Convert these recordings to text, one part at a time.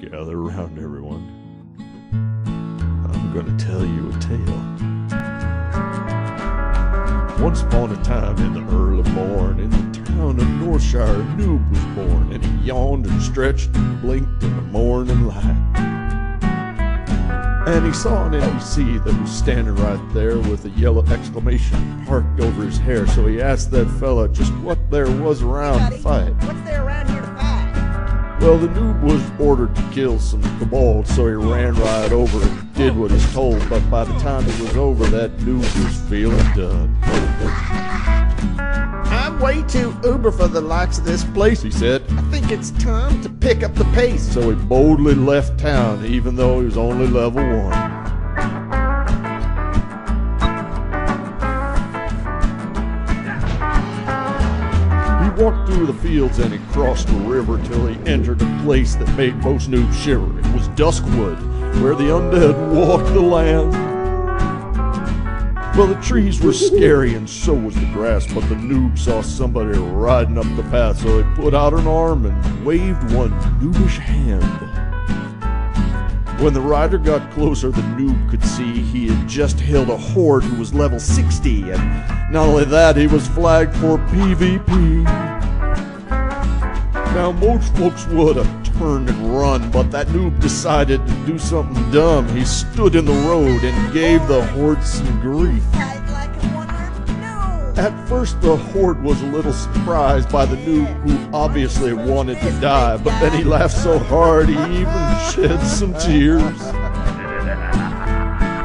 Gather around, everyone. I'm gonna tell you a tale. Once upon a time in the early morn, in the town of Northshire, a noob was born, and he yawned and stretched and blinked in the morning light. And he saw an NPC that was standing right there with a yellow exclamation mark over his hair, so he asked that fella just what there was around to fight. What's there around here to fight? Well, the noob was ordered to kill some kobolds, so he ran right over and did what he's told, but by the time it was over, that noob was feeling done. I'm way too uber for the likes of this place, He said, I think it's time to pick up the pace. so he boldly left town, even though he was only level 1. He walked through the fields and he crossed the river till he entered a place that made most noobs shiver. It was Duskwood, where the undead walked the land. Well, the trees were scary and so was the grass, but the noob saw somebody riding up the path, so he put out an arm and waved one noobish hand. When the rider got closer, the noob could see he had just hailed a horde who was level 60, and not only that, he was flagged for PvP. Now, most folks would have turned and run, but that noob decided to do something dumb. He stood in the road and gave the horde some grief. Fight like a one-armed gnome. At first, the horde was a little surprised by the noob, who obviously wanted to die, but then he laughed so hard he even shed some tears.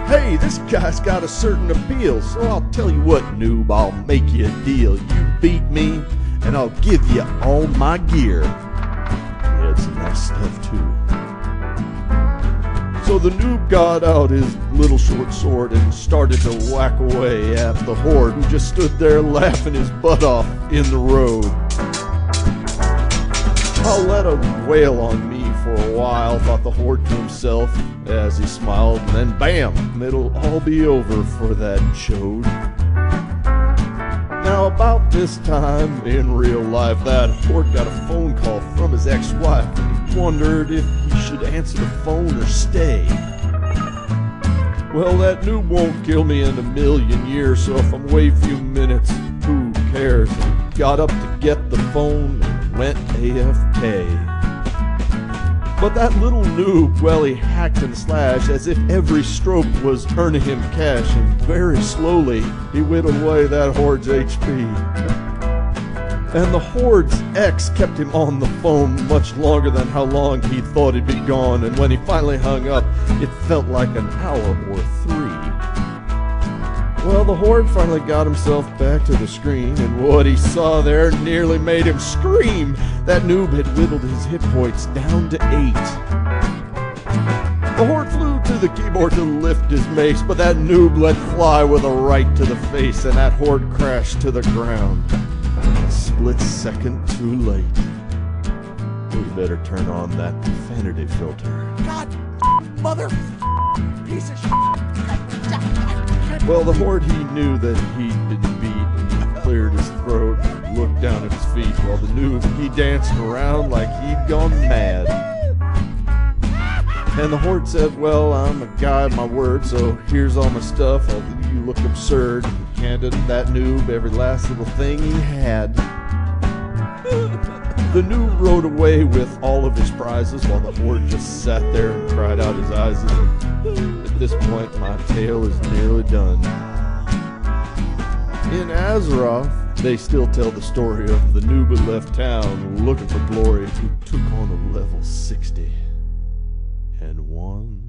Hey, this guy's got a certain appeal, so I'll tell you what, noob, I'll make you a deal. You beat me, and I'll give you all my gear. He had some nice stuff, too. So the noob got out his little short sword and started to whack away at the horde, who just stood there laughing his butt off in the road. I'll let him wail on me for a while, thought the horde to himself as he smiled, and then bam, it'll all be over for that chode. Now, about this time in real life, that horde got a phone call from his ex-wife, and he wondered if he should answer the phone or stay. Well, that noob won't kill me in a million years, so if I'm away a few minutes, who cares? He got up to get the phone and went AFK. But that little noob, well, he hacked and slashed as if every stroke was earning him cash, and very slowly he whittled away that horde's HP. And the horde's ex kept him on the phone much longer than how long he thought he'd be gone, and when he finally hung up, it felt like an hour or 3. Well, the horde finally got himself back to the screen, and what he saw there nearly made him scream. That noob had whittled his hit points down to 8. The horde flew to the keyboard to lift his mace, but that noob let fly with a right to the face, and that horde crashed to the ground. A split second too late. We better turn on that profanity filter. God, mother, piece of shit. Well, the horde, he knew that he'd been beat, and he cleared his throat and looked down at his feet, while the noob, he danced around like he'd gone mad. And the horde said, well, I'm a guy of my word, so here's all my stuff, although you look absurd, and handed that noob every last little thing he had. The noob rode away with all of his prizes, while the horde just sat there and cried out his eyes. At this point, my tale is nearly done. In Azeroth, they still tell the story of the noob who left town looking for glory, who took on a level 60 and won.